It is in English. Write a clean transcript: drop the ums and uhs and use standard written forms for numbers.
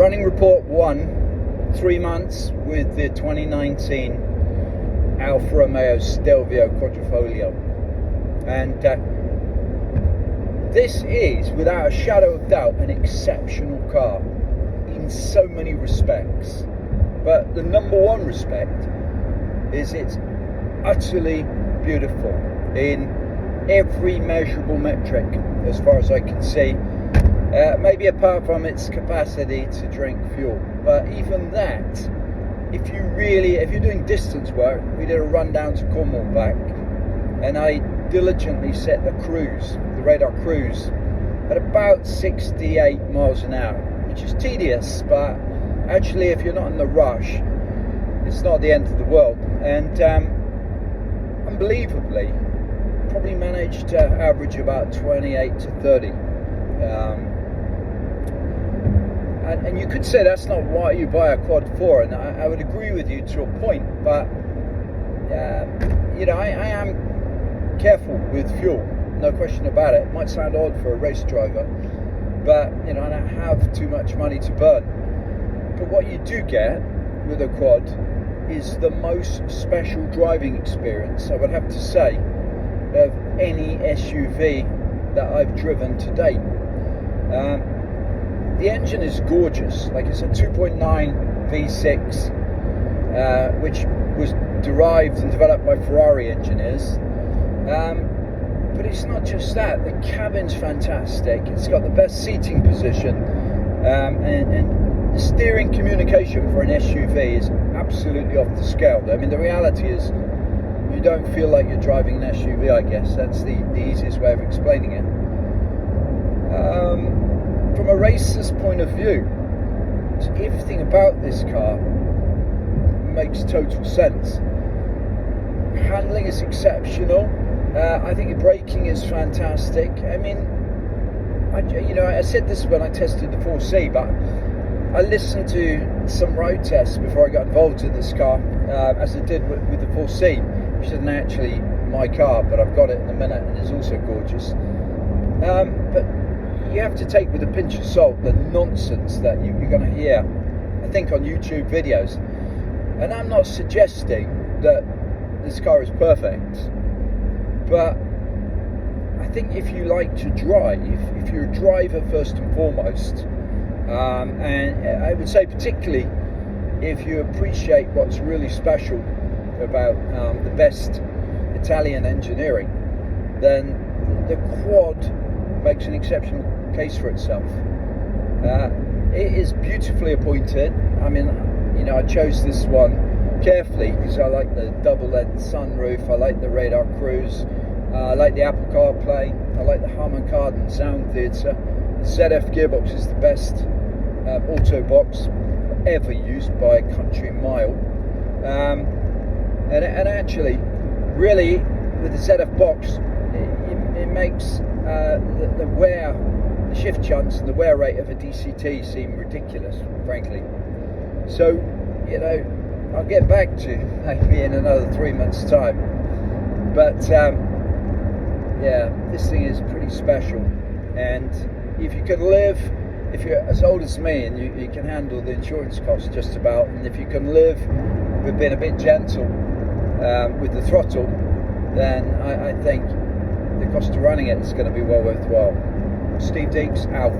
running report 1, 3 months with the 2019 Alfa Romeo Stelvio Quadrifoglio, and this is without a shadow of doubt an exceptional car in so many respects, but the number one respect is it's utterly beautiful in every measurable metric as far as I can see, maybe apart from its capacity to drink fuel. But even that, if you're doing distance work, we did a run down to Cornwall back, and I diligently set the radar cruise at about 68 miles an hour, which is tedious, but actually if you're not in the rush, it's not the end of the world. And unbelievably, probably managed to average about 28 to 30. And you could say that's not why you buy a Quad 4, and I would agree with you to a point, but I am careful with fuel, no question about it. It might sound odd for a race driver, but I don't have too much money to burn. But what you do get with a Quad is the most special driving experience, I would have to say, of any SUV that I've driven to date. The engine is gorgeous, like it's a 2.9 V6, which was derived and developed by Ferrari engineers. But it's not just that, the cabin's fantastic, it's got the best seating position, and the steering communication for an SUV is absolutely off the scale. I mean, the reality is you don't feel like you're driving an SUV, I guess. That's the easiest way of explaining it. From a racer's point of view, everything about this car makes total sense. Handling is exceptional. I think the braking is fantastic. I mean, I said this when I tested the 4C, but I listened to some road tests before I got involved in this car, as I did with the 4C, which isn't actually my car, but I've got it in a minute, and it's also gorgeous. But you have to take with a pinch of salt the nonsense that you're going to hear, I think, on YouTube videos. And I'm not suggesting that this car is perfect, but I think if you like to drive, if you're a driver first and foremost, and I would say particularly if you appreciate what's really special about the best Italian engineering, then the Quad makes an exceptional case for itself. It is beautifully appointed. I mean, I chose this one carefully because I like the double-length sunroof, I like the radar cruise, I like the Apple CarPlay, I like the Harman Kardon sound theatre. The ZF gearbox is the best auto box ever used by a country mile. And actually, really, with the ZF box, it makes the wear, the shift chance and the wear rate of a DCT seem ridiculous, frankly. So, I'll get back to maybe in another 3 months' time. But this thing is pretty special. And if you can live, if you're as old as me and you can handle the insurance costs just about, and if you can live with being a bit gentle with the throttle, then I think the cost of running it is going to be well worthwhile. Steve Deeks out.